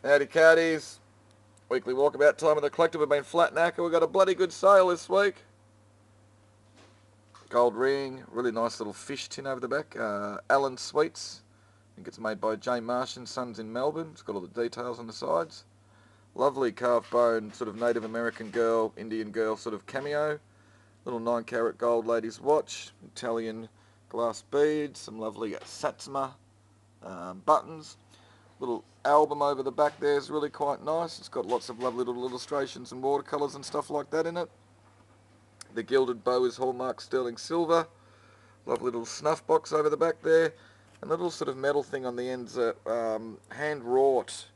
Howdy Cowdies. Weekly walkabout time of the collective. We've been flat knacker. We've got a bloody good sale this week. Gold ring, really nice little fish tin over the back. Allen Sweets. I think it's made by J Marsh and Sons in Melbourne. It's got all the details on the sides. Lovely carved bone, sort of Native American girl, Indian girl sort of cameo. Little 9-carat gold lady's watch. Italian glass beads. Some lovely Satsuma buttons. Little album over the back there is really quite nice. It's got lots of lovely little illustrations and watercolours and stuff like that in it. The gilded bow is hallmark sterling silver. Lovely little snuff box over the back there. And the little sort of metal thing on the ends, hand wrought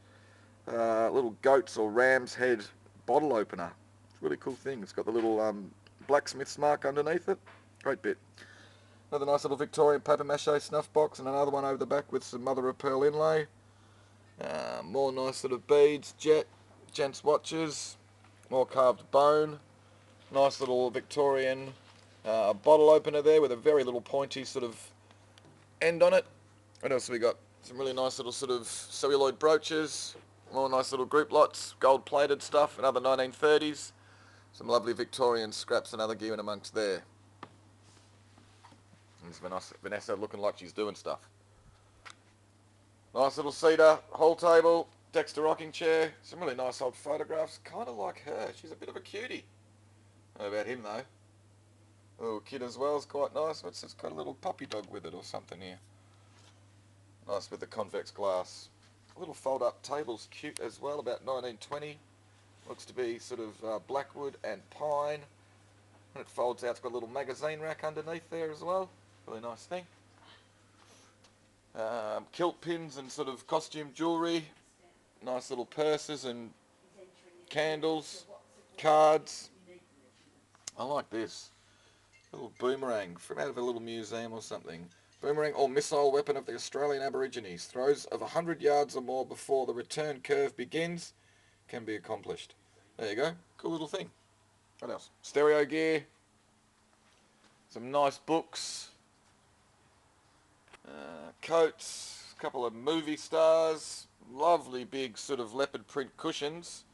little goat's or ram's head bottle opener. It's a really cool thing. It's got the little blacksmith's mark underneath it. Great bit. Another nice little Victorian paper mache snuff box and another one over the back with some mother of pearl inlay. More nice sort of beads, gents watches, more carved bone. Nice little Victorian bottle opener there with a very little pointy sort of end on it. What else have we got? Some really nice little sort of celluloid brooches. More nice little group lots, gold plated stuff, another 1930s. Some lovely Victorian scraps and other gear in amongst there. There's Vanessa looking like she's doing stuff. Nice little cedar, hall table, Dexter rocking chair, some really nice old photographs, kind of like her. She's a bit of a cutie. I don't know about him though. Little kid as well is quite nice. It's got a little puppy dog with it or something here. Nice with the convex glass. A little fold up table's cute as well, about 1920. Looks to be sort of blackwood and pine. When it folds out, it's got a little magazine rack underneath there as well. Really nice thing. Kilt pins and sort of costume jewellery, nice little purses and candles, cards. I like this. A little boomerang from out of a little museum or something. Boomerang or missile weapon of the Australian Aborigines. Throws of 100 yards or more before the return curve begins can be accomplished. There you go. Cool little thing. What else? Stereo gear. Some nice books. Coats, a couple of movie stars, lovely big sort of leopard print cushions,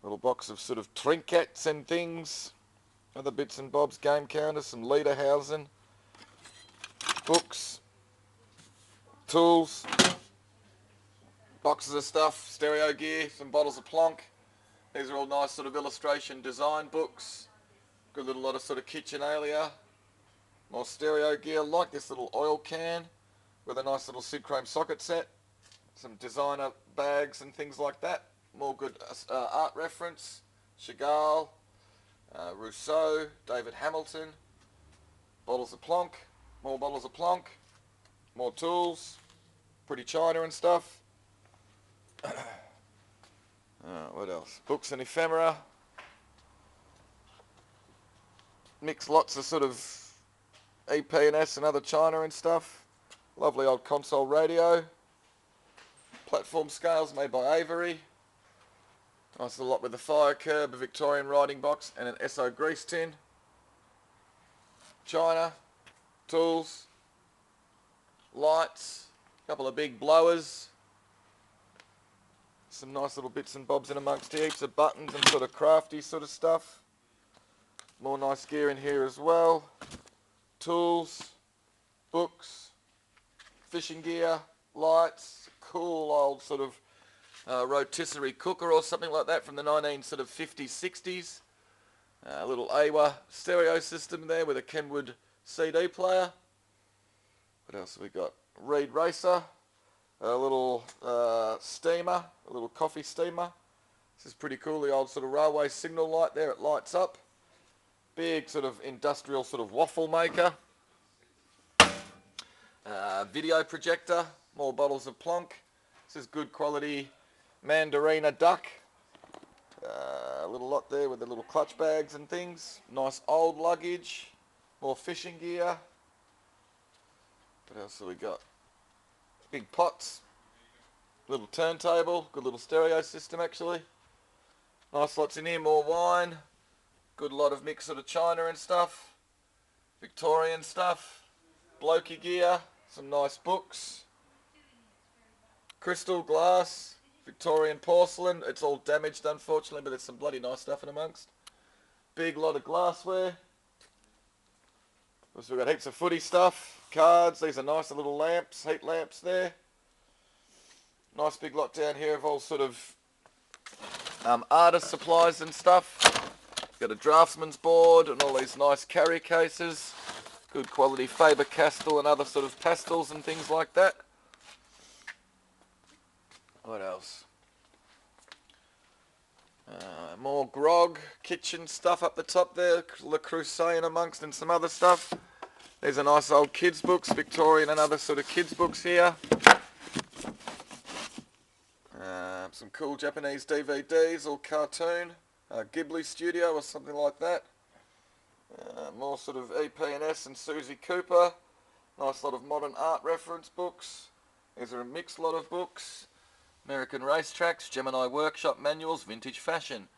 little box of sort of trinkets and things, other bits and bobs, game counters, some Lederhausen, books, tools, boxes of stuff, stereo gear, some bottles of Plonk. These are all nice sort of illustration design books. Good little lot of sort of kitchenalia. More stereo gear, like this little oil can with a nice little Sidchrome socket set. Some designer bags and things like that. More good art reference. Chagall, Rousseau, David Hamilton. Bottles of Plonk, more bottles of Plonk. More tools, pretty china and stuff. What else? Books and ephemera. Mix lots of sort of EP&S and other china and stuff. Lovely old console radio. Platform scales made by Avery. Nice little lot with a fire curb, a Victorian writing box and an SO grease tin. China, tools, lights, a couple of big blowers. Some nice little bits and bobs in amongst here, heaps of buttons and sort of crafty sort of stuff. More nice gear in here as well. Tools, books, fishing gear, lights, cool old sort of rotisserie cooker or something like that from the 1950s, 60s. A little AWA stereo system there with a Kenwood CD player. What else have we got? Reed Racer, a little steamer, a little coffee steamer. This is pretty cool, the old sort of railway signal light there, it lights up. Big sort of industrial sort of waffle maker. Video projector, more bottles of Plonk. This is good quality Mandarina duck. A little lot there with the little clutch bags and things. Nice old luggage. More fishing gear. What else have we got? Big pots. Little turntable. Good little stereo system actually. Nice lots in here. More wine. Good lot of mixed sort of china and stuff. Victorian stuff. Blokey gear. Some nice books. Crystal glass. Victorian porcelain. It's all damaged, unfortunately, but there's some bloody nice stuff in amongst. Big lot of glassware. So we've got heaps of footy stuff, cards. These are nice little lamps, heat lamps there. Nice big lot down here of all sort of artist supplies and stuff. Got a draftsman's board and all these nice carrier cases. Good quality Faber-Castell and other sort of pastels and things like that. What else? More grog, kitchen stuff up the top there. Le Creuset in amongst and some other stuff. These are nice old kids books, Victorian and other sort of kids books here. Some cool Japanese DVDs, all cartoon. Ghibli Studio or something like that. More sort of EP&S and Susie Cooper. Nice lot of modern art reference books. These are a mixed lot of books. American Racetracks, Gemini Workshop Manuals, Vintage Fashion.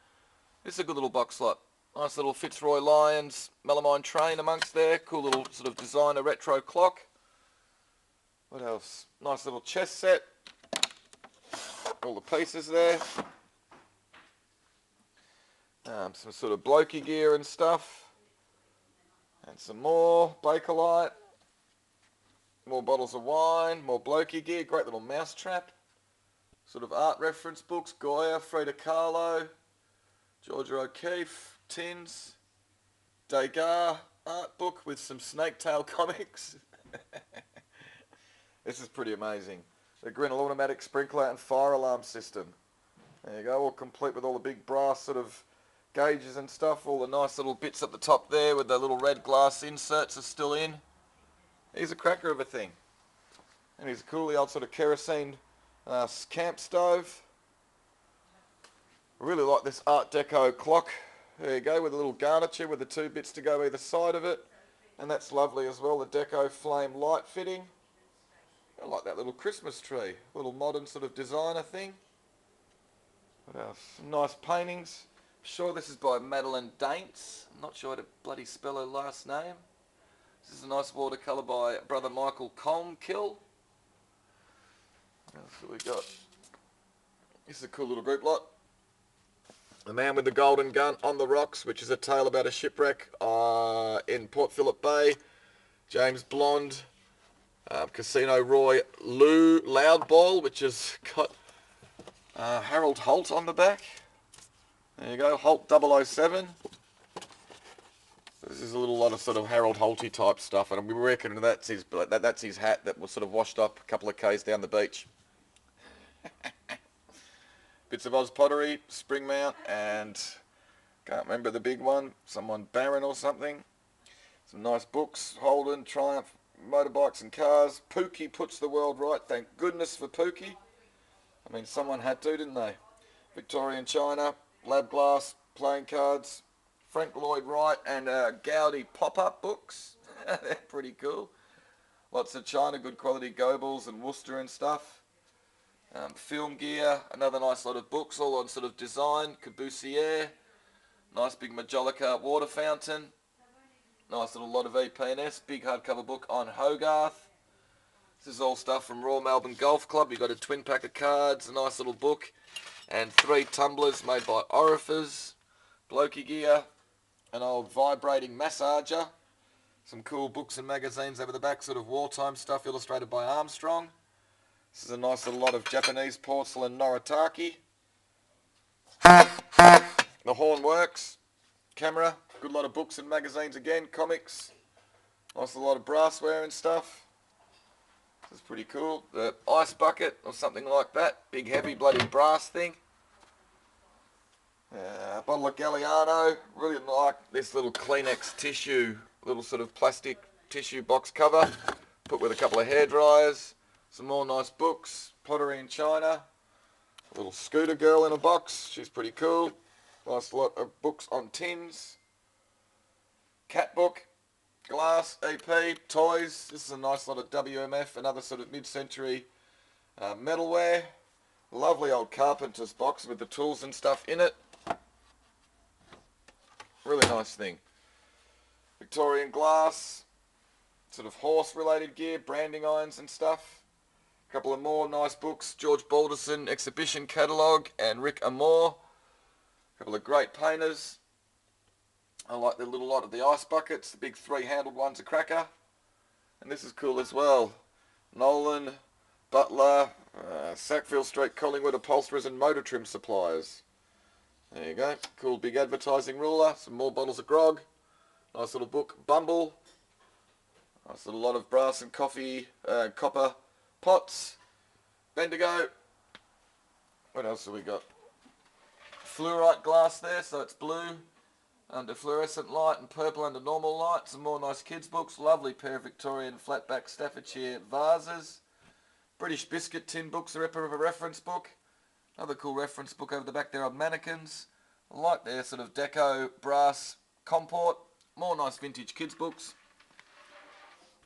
This is a good little box lot. Nice little Fitzroy Lions, melamine train amongst there. Cool little sort of designer retro clock. What else? Nice little chess set. All the pieces there. Some sort of blokey gear and stuff. And some more Bakelite. More bottles of wine. More blokey gear. Great little mouse trap. Sort of art reference books. Goya, Frida Kahlo, Georgia O'Keeffe, tins. Degas art book with some snake-tail comics. This is pretty amazing. The Grinnell automatic sprinkler and fire alarm system. There you go, all complete with all the big brass sort of gauges and stuff. All the nice little bits at the top there with the little red glass inserts are still in. Here's a cracker of a thing. And here's a cool old sort of kerosene camp stove. I really like this Art Deco clock. There you go, with a little garniture with the two bits to go either side of it. And that's lovely as well, the Deco flame light fitting. I like that little Christmas tree, little modern sort of designer thing. What else? Some nice paintings. I'm sure this is by Madeline Daintz. I'm not sure how to bloody spell her last name. This is a nice watercolour by brother Michael Colmkill. What else have we got? This is a cool little group lot. The Man with the Golden Gun on the Rocks, which is a tale about a shipwreck in Port Phillip Bay. James Blonde. Casino Roy Loudball, which has got Harold Holt on the back. There you go, Holt 007. This is a little lot of sort of Harold Holty type stuff, and we reckon that's his hat that was sort of washed up a couple of k's down the beach. Bits of Oz pottery, spring mount, and can't remember the big one, someone Barron or something. Some nice books, Holden, Triumph, motorbikes and cars. Pookie puts the world right, thank goodness for Pookie. I mean, someone had to, didn't they? Victorian China, Lab Glass, playing cards, Frank Lloyd Wright and Gaudi pop-up books. They're pretty cool. Lots of China, good quality Goebbels and Worcester and stuff. Film gear, another nice lot of books, all on sort of design. Cabusier, nice big Majolica water fountain. Nice little lot of EP&S, big hardcover book on Hogarth. This is all stuff from Royal Melbourne Golf Club. You've got a twin pack of cards, a nice little book, and 3 tumblers made by Orifice. Blokey gear, an old vibrating massager. Some cool books and magazines over the back, sort of wartime stuff illustrated by Armstrong. This is a nice little lot of Japanese porcelain Noritake. The Horn Works camera. Good lot of books and magazines again, comics. Nice little lot of brassware and stuff. This is pretty cool. The ice bucket or something like that. Big heavy bloody brass thing. A bottle of Galliano. Really like this little Kleenex tissue, little sort of plastic tissue box cover. Put with a couple of hair dryers. Some more nice books. Pottery in China. A little scooter girl in a box. She's pretty cool. Nice lot of books on tins. Cat book. Glass, EP, toys. This is a nice lot of WMF and other sort of mid-century metalware. Lovely old carpenter's box with the tools and stuff in it. Really nice thing. Victorian glass. Sort of horse-related gear, branding irons and stuff. A couple of more nice books, George Balderson Exhibition Catalogue and Rick Amore. A couple of great painters. I like the little lot of the ice buckets, the big three-handled one's a cracker. And this is cool as well. Nolan, Butler, Sackville Street, Collingwood Upholsterers and Motor Trim Suppliers. There you go. Cool big advertising ruler, some more bottles of grog. Nice little book, Bumble. Nice little lot of brass and copper pots. Bendigo. What else have we got? Fluorite glass there, so it's blue under fluorescent light and purple under normal light. Some more nice kids books. Lovely pair of Victorian flatback Staffordshire vases. British biscuit tin books, a reference book. Another cool reference book over the back there on mannequins. I like their sort of deco brass comport. More nice vintage kids books.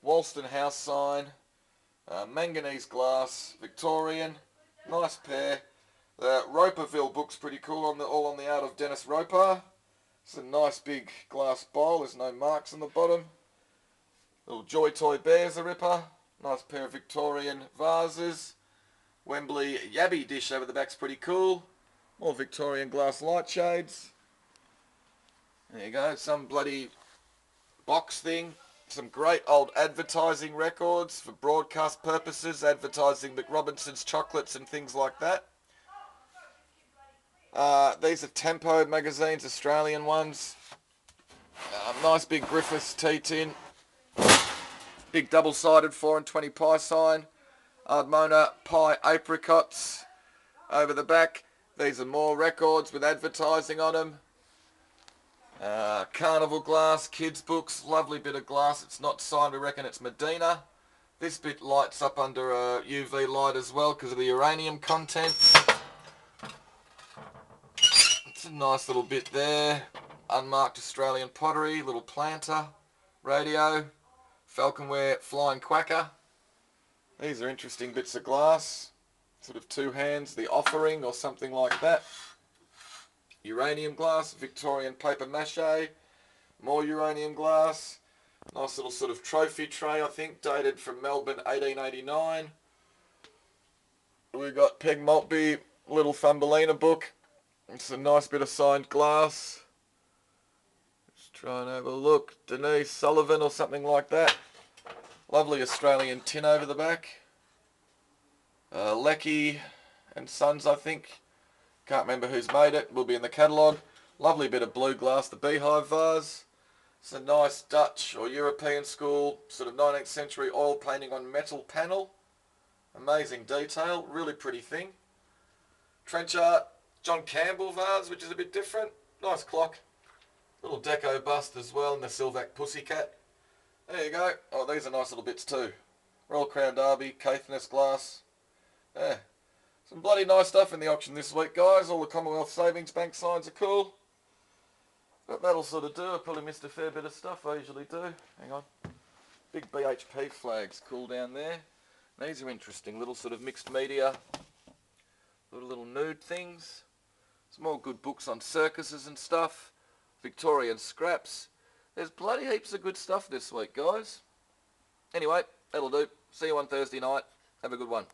Walston house sign. Manganese glass, Victorian. Nice pair. The Roperville book's pretty cool, all on the art of Dennis Roper. It's a nice big glass bowl, there's no marks on the bottom. Little Joy Toy Bear's a ripper. Nice pair of Victorian vases. Wembley Yabby dish over the back's pretty cool. More Victorian glass light shades. There you go, some bloody box thing. Some great old advertising records for broadcast purposes, advertising McRobinson's chocolates and things like that. These are Tempo magazines, Australian ones. Nice big Griffiths tea tin. Big double-sided 4 and 20 pie sign. Ardmona pie apricots over the back. These are more records with advertising on them. Carnival glass, kids books, lovely bit of glass. It's not signed, we reckon it's Medina. This bit lights up under a UV light as well because of the uranium content. It's a nice little bit there. Unmarked Australian pottery, little planter, radio, Falconware flying quacker. These are interesting bits of glass. Sort of two hands, the offering or something like that. Uranium glass, Victorian paper mache, more uranium glass. Nice little sort of trophy tray, I think, dated from Melbourne 1889. We've got Peg Maltby, little Thumbelina book. It's a nice bit of signed glass. Just try and have a look. Denise Sullivan or something like that. Lovely Australian tin over the back. Lecky and Sons, I think. Can't remember who's made it. Will be in the catalogue. Lovely bit of blue glass, the beehive vase. It's a nice Dutch or European school, sort of 19th century oil painting on metal panel. Amazing detail, really pretty thing. Trench art, John Campbell vase, which is a bit different. Nice clock. Little deco bust as well, and the Silvac Pussycat. There you go. Oh, these are nice little bits too. Royal Crown Derby, Caithness glass. Yeah. Some bloody nice stuff in the auction this week, guys. All the Commonwealth Savings Bank signs are cool. But that'll sort of do. I probably missed a fair bit of stuff. I usually do. Hang on. Big BHP flags cool down there. These are interesting. Little sort of mixed media. Little nude things. Some more good books on circuses and stuff. Victorian scraps. There's bloody heaps of good stuff this week, guys. Anyway, that'll do. See you on Thursday night. Have a good one.